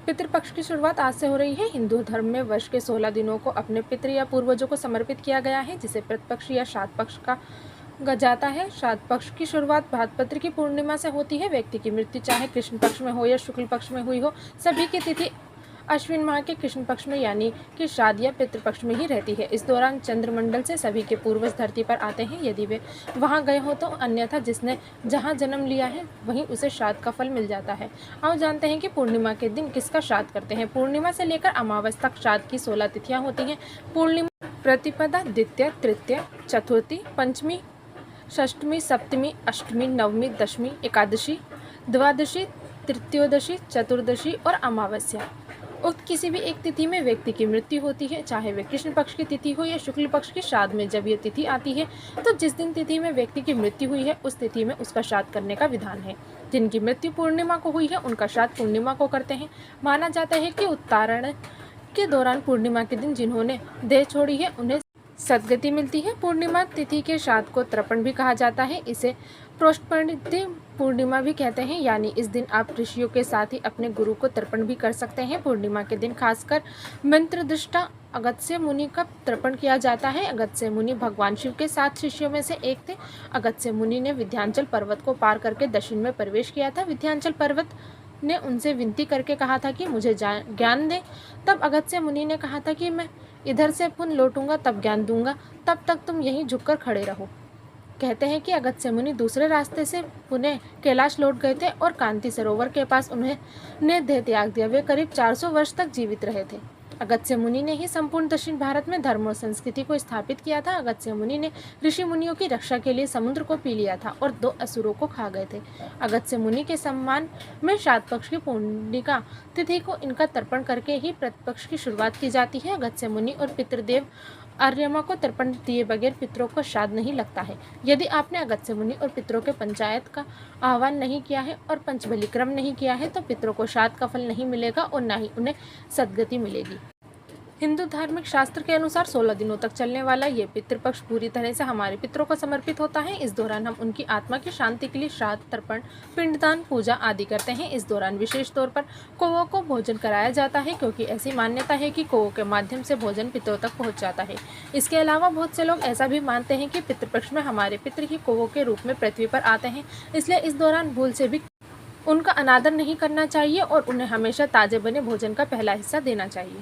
पितृपक्ष की शुरुआत आज से हो रही है। हिंदू धर्म में वर्ष के 16 दिनों को अपने पितृ या पूर्वजों को समर्पित किया गया है, जिसे पितृपक्ष या श्राद्ध पक्ष कहा जाता है। श्राद्ध पक्ष की शुरुआत भाद्रपद की पूर्णिमा से होती है। व्यक्ति की मृत्यु चाहे कृष्ण पक्ष में हो या शुक्ल पक्ष में हुई हो, सभी की तिथि अश्विन माह के कृष्ण पक्ष में यानी कि श्राद्ध या पितृपक्ष में ही रहती है। इस दौरान चंद्रमंडल से सभी के पूर्वज धरती पर आते हैं, यदि वे वहां गए हो तो, अन्यथा जिसने जहां जन्म लिया है वहीं उसे श्राद्ध का फल मिल जाता है। आओ जानते हैं कि पूर्णिमा के दिन किसका श्राद्ध करते हैं। पूर्णिमा से लेकर अमावस तक श्राद्ध की 16 तिथियां होती हैं। पूर्णिमा, प्रतिपदा, द्वितीय, तृतीय, चतुर्थी, पंचमी, षष्ठमी, सप्तमी, अष्टमी, नवमी, दशमी, एकादशी, द्वादशी, तृतीयोदशी, चतुर्दशी और अमावस्या। उक्त किसी भी एक तिथि में व्यक्ति की मृत्यु होती है, चाहे वे कृष्ण पक्ष की तिथि हो या शुक्ल पक्ष की। श्राद्ध में जब ये तिथि आती है तो जिस दिन तिथि में व्यक्ति की मृत्यु हुई है उस तिथि में उसका श्राद्ध करने का विधान है। जिनकी मृत्यु पूर्णिमा को हुई है उनका श्राद्ध पूर्णिमा को करते हैं। माना जाता है कि उत्तरायण के दौरान पूर्णिमा के दिन जिन्होंने देह छोड़ी है उन्हें सद्गति मिलती है। पूर्णिमा तिथि के श्राद्ध को तर्पण भी कहा जाता है। इसे प्रोष्ठपर्णी पूर्णिमा भी कहते हैं, यानी इस दिन आप ऋषियों के साथ ही अपने गुरु को तर्पण भी कर सकते हैं। पूर्णिमा के दिन खासकर मंत्रदृष्टा अगस्त्य मुनि का तर्पण किया जाता है। अगस्त्य मुनि भगवान शिव के 7 शिष्यों में से एक थे। अगस्त्य मुनि ने विंध्याचल पर्वत को पार करके दक्षिण में प्रवेश किया था। विंध्याचल पर्वत ने उनसे विनती करके कहा था कि मुझे ज्ञान दे। तब अगस्त्य मुनि ने कहा था कि मैं इधर से पुनः लौटूंगा तब ज्ञान दूंगा, तब तक तुम यहीं झुककर खड़े रहो। कहते हैं कि अगस्त्य मुनि दूसरे रास्ते से पुनः कैलाश लौट गए थे और कांति सरोवर के पास उन्होंने देह त्याग दिया। वे करीब 400 वर्ष तक जीवित रहे थे। अगस्त्य मुनि ने ही संपूर्ण दक्षिण भारत में धर्म और संस्कृति को स्थापित किया था। अगस्त्य मुनि ने ऋषि मुनियों की रक्षा के लिए समुद्र को पी लिया था और 2 असुरों को खा गए थे। अगस्त्य मुनि के सम्मान में श्राद्ध पक्ष की पूर्णिमा तिथि को इनका तर्पण करके ही प्रतिपक्ष की शुरुआत की जाती है। अगस्त्य मुनि और पितृदेव आर्यमा को तर्पण दिए बगैर पितरों को श्राद्ध नहीं लगता है। यदि आपने अगस्त्य मुनि और पितरों के पंचायत का आह्वान नहीं किया है और पंचबलि क्रम नहीं किया है तो पितरों को श्राद्ध का फल नहीं मिलेगा और न ही उन्हें सद्गति मिलेगी। हिंदू धार्मिक शास्त्र के अनुसार 16 दिनों तक चलने वाला ये पितृपक्ष पूरी तरह से हमारे पितरों को समर्पित होता है। इस दौरान हम उनकी आत्मा की शांति के लिए श्राद्ध, तर्पण, पिंडदान, पूजा आदि करते हैं। इस दौरान विशेष तौर पर कौवों को भोजन कराया जाता है, क्योंकि ऐसी मान्यता है कि कौवों के माध्यम से भोजन पितरों तक पहुँच जाता है। इसके अलावा बहुत से लोग ऐसा भी मानते हैं कि पितृपक्ष में हमारे पितृ ही कौवों के रूप में पृथ्वी पर आते हैं, इसलिए इस दौरान भूल से भी उनका अनादर नहीं करना चाहिए और उन्हें हमेशा ताजे बने भोजन का पहला हिस्सा देना चाहिए।